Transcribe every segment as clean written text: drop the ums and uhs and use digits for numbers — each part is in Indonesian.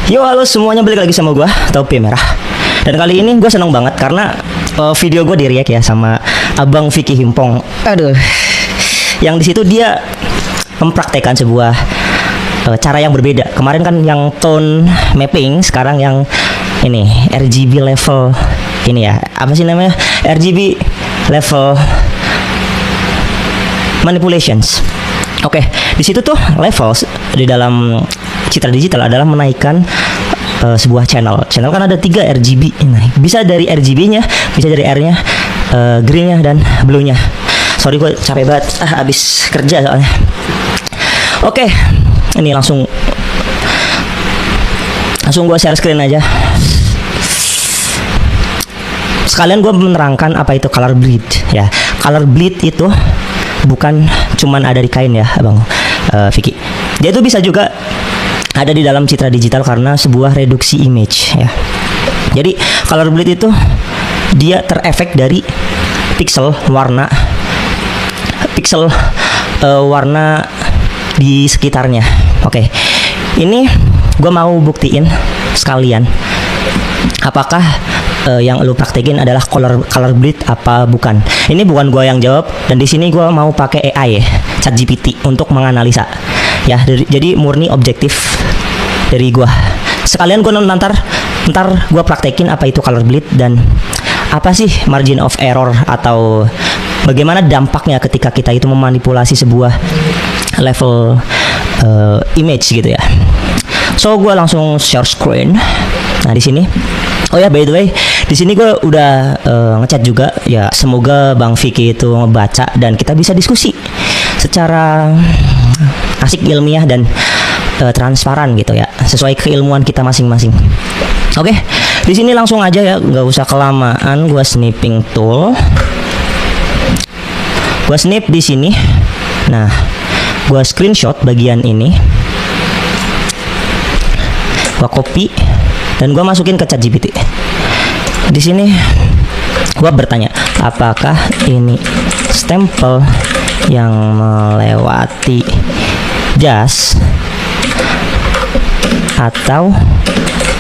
Yo, halo semuanya, balik lagi sama gue Topi Merah. Dan kali ini gue seneng banget karena video gue di-react ya sama Abang Vicky Himpong. Aduh, yang di situ dia mempraktekkan sebuah cara yang berbeda. Kemarin kan yang tone mapping, sekarang yang ini RGB level ini ya. Apa sih namanya? RGB level manipulations. Oke, di situ tuh levels di dalam citra digital adalah menaikkan sebuah channel. Channel kan ada 3 RGB. Nah, bisa dari RGB-nya, bisa dari R-nya, green-nya dan blue-nya. Sorry gue capek banget, abis kerja soalnya. Oke, ini langsung gue share screen aja. Sekalian gue menerangkan apa itu color bleed ya. Color bleed itu bukan cuman ada di kain ya, Abang Vicky. Dia itu bisa juga ada di dalam citra digital karena sebuah reduksi image ya. Jadi color bleed itu dia terefek dari pixel warna di sekitarnya. Oke, ini gue mau buktiin sekalian apakah yang lu praktekin adalah color bleed apa bukan. Ini bukan gue yang jawab, dan di sini gue mau pakai AI ChatGPT untuk menganalisa ya. Jadi murni objektif dari gue. Sekalian gue ntar gue praktekin apa itu color bleed dan apa sih margin of error atau bagaimana dampaknya ketika kita itu memanipulasi sebuah level image gitu ya. So gue langsung share screen. Nah di sini, oh ya by the way, di sini gue udah ngechat juga ya. Semoga Bang Vicky itu ngebaca dan kita bisa diskusi secara asik, ilmiah dan transparan gitu ya, sesuai keilmuan kita masing-masing. Oke, di sini langsung aja ya, nggak usah kelamaan. Gue snipping tool, gue snip di sini. Nah, gue screenshot bagian ini, gue copy dan gue masukin ke ChatGPT. Di sini gue bertanya, apakah ini stempel yang melewati jas atau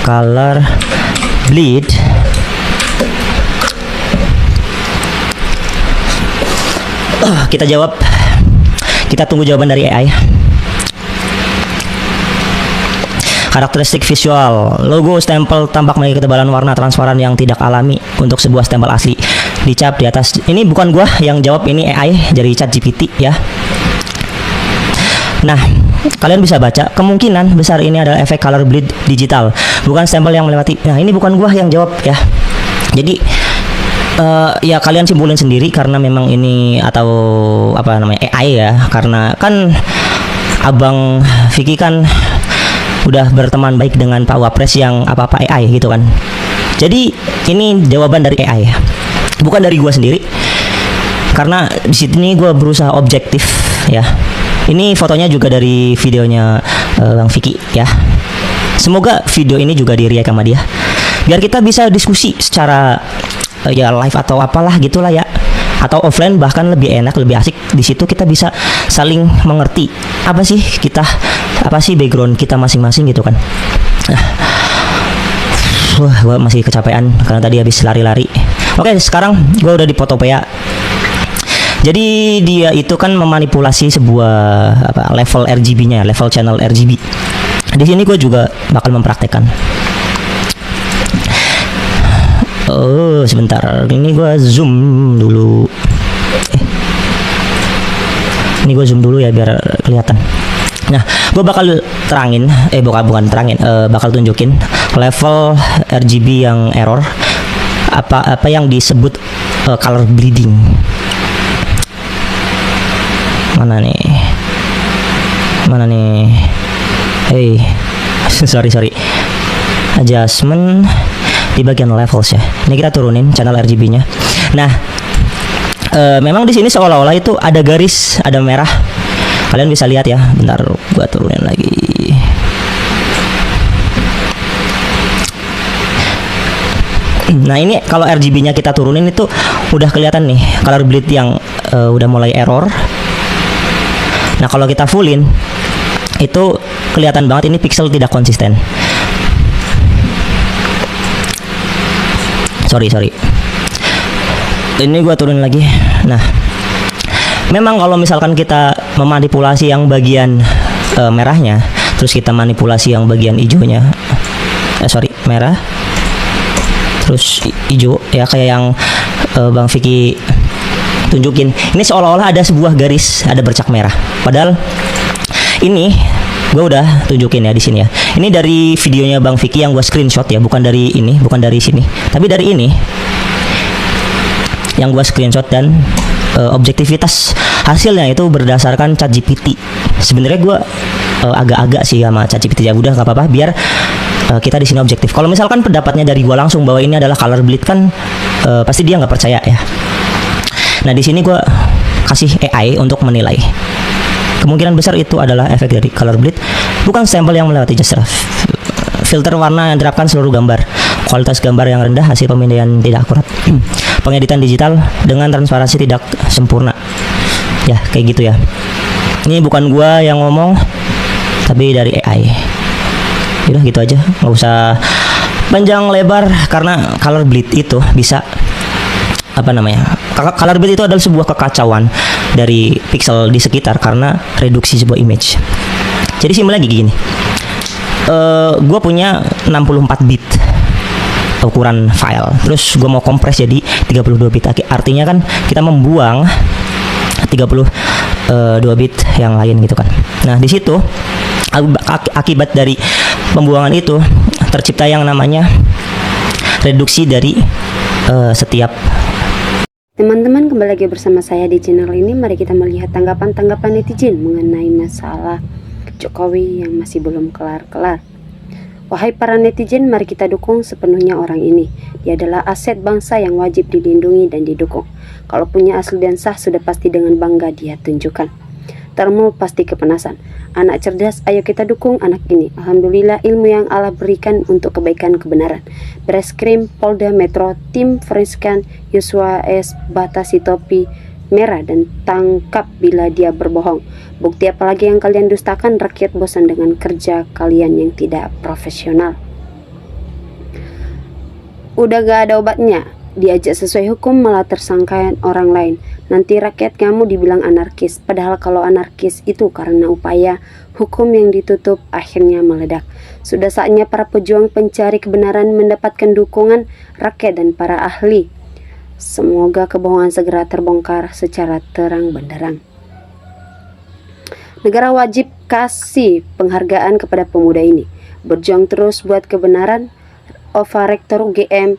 color bleed? Kita jawab, kita tunggu jawaban dari AI. Karakteristik visual, logo stempel tampak memiliki ketebalan warna transparan yang tidak alami untuk sebuah stempel asli. Dicap di atas. Ini bukan gua yang jawab, ini AI dari ChatGPT ya. Nah, kalian bisa baca, kemungkinan besar ini adalah efek color bleed digital, bukan stempel yang melewati. Nah, ini bukan gua yang jawab ya. Jadi ya kalian simpulin sendiri karena memang ini atau apa namanya AI ya. Karena kan Abang Vicky kan udah berteman baik dengan Pak Wapres yang apa-apa AI gitu kan. Jadi ini jawaban dari AI, bukan dari gua sendiri. Karena di sini gua berusaha objektif ya. Ini fotonya juga dari videonya Bang Vicky ya. Semoga video ini juga di-react sama dia, biar kita bisa diskusi secara ya live atau apalah gitulah ya, atau offline bahkan lebih enak, lebih asik. Di situ kita bisa saling mengerti apa sih background kita masing-masing gitu kan. Wah, gue masih kecapean karena tadi habis lari-lari. Oke, sekarang gue udah di Photopea. Jadi dia itu kan memanipulasi sebuah level RGB-nya, level channel RGB. Di sini gue juga bakal mempraktekkan. Oh, sebentar. Ini gue zoom dulu. Ini gue zoom dulu ya biar kelihatan. Nah, gue bakal terangin, bukan terangin, bakal tunjukin level RGB yang error, apa yang disebut color bleeding. Mana nih? Hey, sorry. Adjustment di bagian levels ya. Ini kita turunin channel RGB-nya. Nah, memang di sini seolah-olah itu ada garis, ada merah. Kalian bisa lihat ya. Bentar, gua turunin lagi. Nah, ini kalau RGB-nya kita turunin itu udah kelihatan nih color bleed yang udah mulai error. Nah, kalau kita fullin itu kelihatan banget ini pixel tidak konsisten. Sorry. Ini gua turun lagi. Nah, memang kalau misalkan kita memanipulasi yang bagian merahnya, terus kita manipulasi yang bagian hijaunya, merah, terus hijau, ya kayak yang Bang Vicky tunjukin. Ini seolah-olah ada sebuah garis, ada bercak merah. Padahal ini gue udah tunjukin ya di sini ya. Ini dari videonya Bang Vicky yang gue screenshot ya, bukan dari sini, tapi dari ini yang gue screenshot. Dan objektivitas hasilnya itu berdasarkan ChatGPT. Sebenarnya gue agak-agak sih sama ChatGPT, ya udah nggak apa-apa, biar kita di sini objektif. Kalau misalkan pendapatnya dari gue langsung bahwa ini adalah color bleed kan pasti dia nggak percaya ya. Nah di sini gue kasih AI untuk menilai. Kemungkinan besar itu adalah efek dari color bleed, bukan sampel yang melewati jasa. Filter warna yang diterapkan seluruh gambar. Kualitas gambar yang rendah, hasil pemindaian tidak akurat. Pengeditan digital dengan transparansi tidak sempurna. Ya, kayak gitu ya. Ini bukan gua yang ngomong, tapi dari AI. Udah gitu aja, nggak usah panjang lebar, karena color bleed itu bisa color bleed itu adalah sebuah kekacauan dari pixel di sekitar karena reduksi sebuah image. Jadi simpel lagi gini. Gue punya 64 bit ukuran file, terus gue mau kompres jadi 32 bit. Artinya kan kita membuang 32 bit yang lain gitu kan. Nah di situ akibat dari pembuangan itu tercipta yang namanya reduksi dari setiap. Teman-teman, kembali lagi bersama saya di channel ini. Mari kita melihat tanggapan netizen mengenai masalah Jokowi yang masih belum kelar-kelar. Wahai para netizen, mari kita dukung sepenuhnya orang ini. Dia adalah aset bangsa yang wajib dilindungi dan didukung. Kalau punya asli dan sah, sudah pasti dengan bangga dia tunjukkan. Termu pasti kepenasan. Anak cerdas, ayo kita dukung anak ini. Alhamdulillah ilmu yang Allah berikan untuk kebaikan kebenaran. Bareskrim Polda Metro, tim Forensik Yosua S. batasi topi merah dan tangkap bila dia berbohong. Bukti apalagi yang kalian dustakan? Rakyat bosan dengan kerja kalian yang tidak profesional. Udah gak ada obatnya, diajak sesuai hukum malah tersangkain orang lain. Nanti rakyat kamu dibilang anarkis, padahal kalau anarkis itu karena upaya hukum yang ditutup akhirnya meledak. Sudah saatnya para pejuang pencari kebenaran mendapatkan dukungan rakyat dan para ahli. Semoga kebohongan segera terbongkar secara terang benderang. Negara wajib kasih penghargaan kepada pemuda ini. Berjuang terus buat kebenaran. Ova Rektor UGM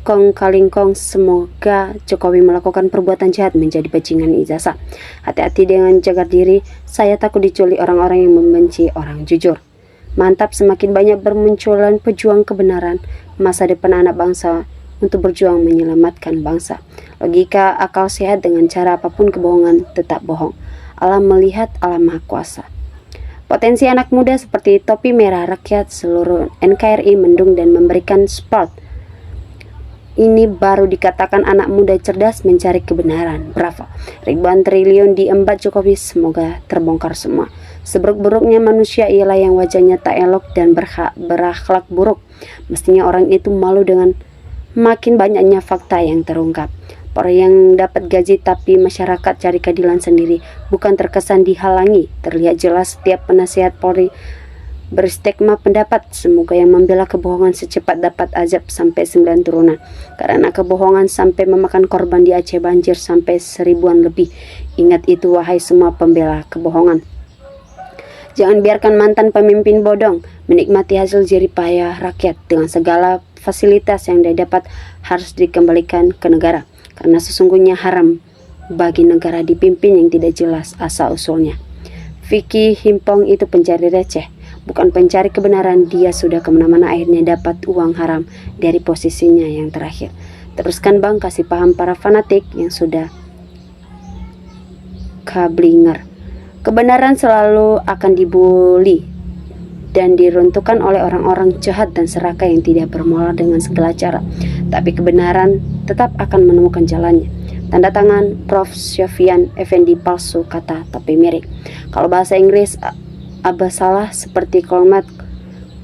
Kong Kalingkong, semoga Jokowi melakukan perbuatan jahat menjadi bajingan ijazah. Hati-hati dengan jaga diri, saya takut diculik orang-orang yang membenci orang jujur. Mantap, semakin banyak bermunculan pejuang kebenaran, masa depan anak bangsa untuk berjuang menyelamatkan bangsa. Logika akal sehat, dengan cara apapun kebohongan tetap bohong. Allah melihat, Allah Maha Kuasa. Potensi anak muda seperti topi merah rakyat seluruh NKRI mendung dan memberikan support. Ini baru dikatakan anak muda cerdas mencari kebenaran. Bravo. Ribuan triliun diembat Jokowi, semoga terbongkar semua. Seburuk-buruknya manusia ialah yang wajahnya tak elok dan berakhlak buruk. Mestinya orang itu malu dengan makin banyaknya fakta yang terungkap. Orang yang dapat gaji tapi masyarakat cari keadilan sendiri, bukan terkesan dihalangi. Terlihat jelas setiap penasihat Polri beristigma pendapat. Semoga yang membela kebohongan secepat dapat azab sampai 9 turunan. Karena kebohongan sampai memakan korban di Aceh banjir sampai 1000-an lebih. Ingat itu wahai semua pembela kebohongan. Jangan biarkan mantan pemimpin bodong menikmati hasil jerih payah rakyat. Dengan segala fasilitas yang dia dapat harus dikembalikan ke negara. Karena sesungguhnya haram bagi negara dipimpin yang tidak jelas asal-usulnya. Vicky Himpong itu pencari receh, bukan pencari kebenaran. Dia sudah kemana-mana akhirnya dapat uang haram dari posisinya yang terakhir. Teruskan bang, kasih paham para fanatik yang sudah kablinger. Kebenaran selalu akan dibully dan diruntuhkan oleh orang-orang jahat dan serakah yang tidak bermoral dengan segala cara. Tapi kebenaran tetap akan menemukan jalannya. Tanda tangan Prof. Syafian Effendi palsu, kata topi miring. Kalau bahasa Inggris Abah salah seperti Cormac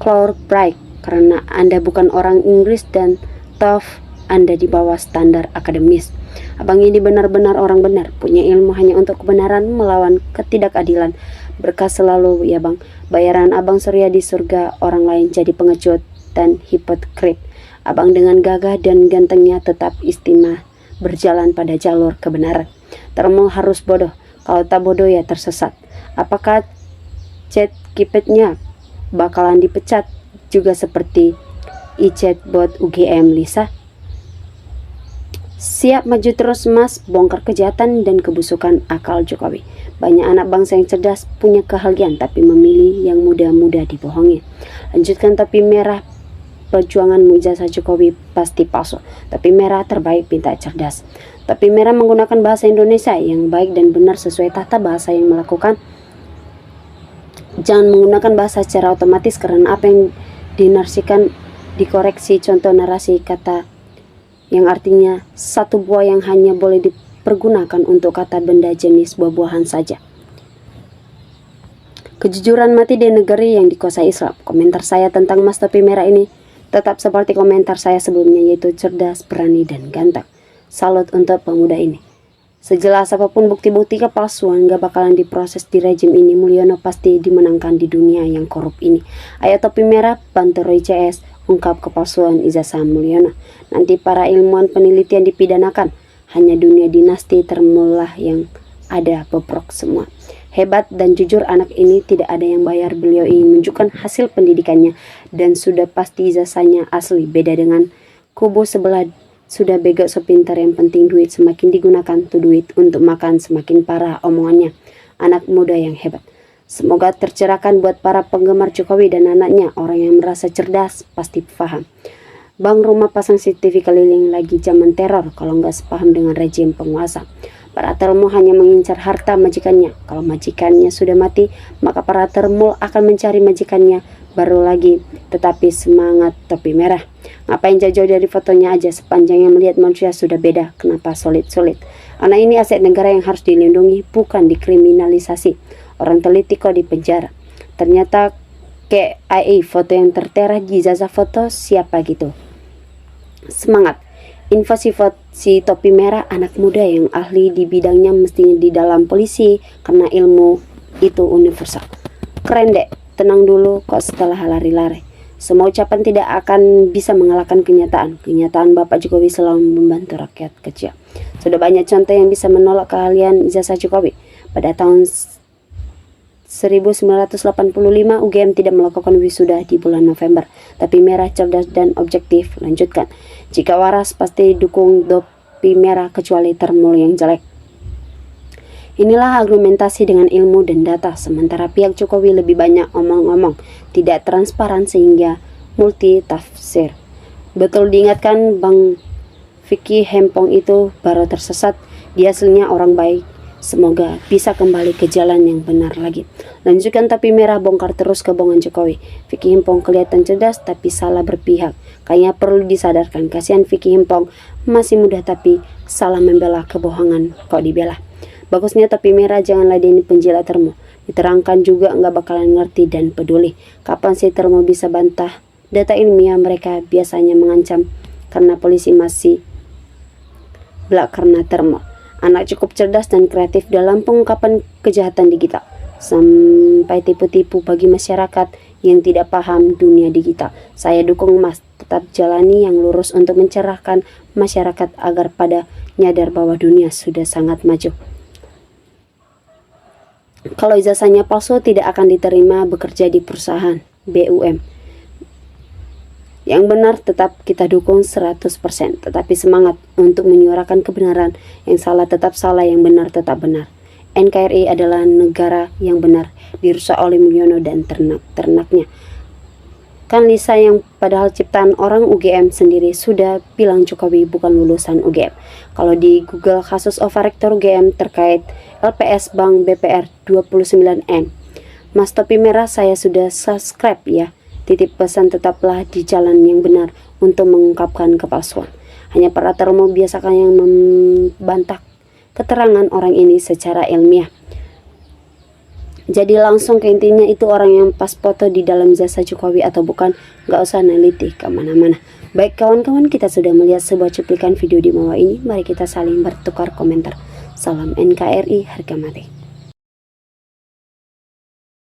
Clourbright, karena Anda bukan orang Inggris dan tough Anda di bawah standar akademis. Abang ini benar-benar orang benar, punya ilmu hanya untuk kebenaran melawan ketidakadilan. Berkah selalu ya bang. Bayaran abang surya di surga, orang lain jadi pengecut dan hipokrit. Abang dengan gagah dan gantengnya tetap istimewa berjalan pada jalur kebenaran. Termul harus bodoh, kalau tak bodoh ya tersesat. Apakah chat kipetnya bakalan dipecat juga seperti e-chatbot UGM Lisa? Siap maju terus mas, bongkar kejahatan dan kebusukan akal Jokowi. Banyak anak bangsa yang cerdas, punya keahlian, tapi memilih yang muda-muda dibohongi. Lanjutkan topi merah, perjuangan ijazah Jokowi pasti palsu. Topi merah terbaik pinta cerdas. Topi merah menggunakan bahasa Indonesia yang baik dan benar sesuai tata bahasa yang melakukan. Jangan menggunakan bahasa secara otomatis karena apa yang dinarasikan dikoreksi. Contoh narasi kata yang artinya satu buah yang hanya boleh dipergunakan untuk kata benda jenis buah-buahan saja. Kejujuran mati di negeri yang dikuasai Islam. Komentar saya tentang Mas Topi Merah ini tetap seperti komentar saya sebelumnya, yaitu cerdas, berani, dan ganteng. Salut untuk pemuda ini. Sejelas apapun bukti-bukti kepalsuan gak bakalan diproses di rejim ini, Mulyono pasti dimenangkan di dunia yang korup ini. Ayo Topi Merah, bantu Roy CS ungkap kepalsuan ijazah Mulyono. Nanti para ilmuwan penelitian dipidanakan. Hanya dunia dinasti termulah yang ada bobrok semua. Hebat dan jujur anak ini, tidak ada yang bayar. Beliau ingin menunjukkan hasil pendidikannya dan sudah pasti ijazahnya asli. Beda dengan kubu sebelah, sudah bego sepintar, yang penting duit. Semakin digunakan tuh duit untuk makan, semakin parah omongannya. Anak muda yang hebat. Semoga tercerahkan buat para penggemar Jokowi dan anaknya. Orang yang merasa cerdas pasti paham. Bang, rumah pasang CCTV keliling lagi zaman teror kalau nggak sepaham dengan rejim penguasa. Para termul hanya mengincar harta majikannya. Kalau majikannya sudah mati, maka para termul akan mencari majikannya baru lagi. Tetapi semangat Topi Merah. Ngapain jauh-jauh dari fotonya aja, sepanjang yang melihat manusia sudah beda. Kenapa sulit-sulit? Anak ini aset negara yang harus dilindungi, bukan dikriminalisasi. Orang teliti kok di penjara. Ternyata kayak AI foto yang tertera di ijazah foto siapa gitu. Semangat. Invasi si Topi Merah, anak muda yang ahli di bidangnya, mestinya di dalam polisi karena ilmu itu universal. Keren dek, tenang dulu kok setelah lari-lari. Semua ucapan tidak akan bisa mengalahkan kenyataan. Kenyataan Bapak Jokowi selalu membantu rakyat kecil. Sudah banyak contoh yang bisa menolak keahlian ijazah Jokowi. Pada tahun 1985 UGM tidak melakukan wisuda di bulan November. Tapi Merah cerdas dan objektif. Lanjutkan. Jika waras pasti dukung Topi Merah kecuali termul yang jelek. Inilah argumentasi dengan ilmu dan data. Sementara pihak Jokowi lebih banyak omong-omong, tidak transparan sehingga multi tafsir. Betul diingatkan Bang Vicky Hempong itu baru tersesat. Dia aslinya orang baik. Semoga bisa kembali ke jalan yang benar lagi. Lanjutkan Topi Merah bongkar terus kebohongan Jokowi. Vicky Hempong kelihatan cerdas tapi salah berpihak. Kayaknya perlu disadarkan. Kasihan Vicky Hempong masih muda tapi salah membela kebohongan kok dibela. Bagusnya Topi Merah jangan ladeni penjilat termo. Diterangkan juga nggak bakalan ngerti dan peduli. Kapan sih termo bisa bantah data ilmiah mereka biasanya mengancam karena polisi masih belak karena termo. Anak cukup cerdas dan kreatif dalam pengungkapan kejahatan digital. Sampai tipu-tipu bagi masyarakat yang tidak paham dunia digital. Saya dukung Mas, tetap jalani yang lurus untuk mencerahkan masyarakat agar pada nyadar bahwa dunia sudah sangat maju. Kalau ijazahnya palsu tidak akan diterima bekerja di perusahaan BUM. Yang benar tetap kita dukung 100%, tetapi semangat untuk menyuarakan kebenaran. Yang salah tetap salah, yang benar tetap benar. NKRI adalah negara yang benar, dirusak oleh Mulyono dan ternak-ternaknya. Kan Lisa yang padahal ciptaan orang UGM sendiri sudah bilang Jokowi bukan lulusan UGM. Kalau di Google kasus overrektor UGM terkait LPS Bank BPR 29M. Mas Topi Merah, saya sudah subscribe ya. Titip pesan tetaplah di jalan yang benar untuk mengungkapkan kepalsuan. Hanya para termo biasakan yang membantah keterangan orang ini secara ilmiah. Jadi langsung ke intinya, itu orang yang pas foto di dalam jasa Jokowi atau bukan, gak usah neliti kemana-mana. Baik kawan-kawan, kita sudah melihat sebuah cuplikan video di bawah ini. Mari kita saling bertukar komentar. Salam NKRI, harga mati.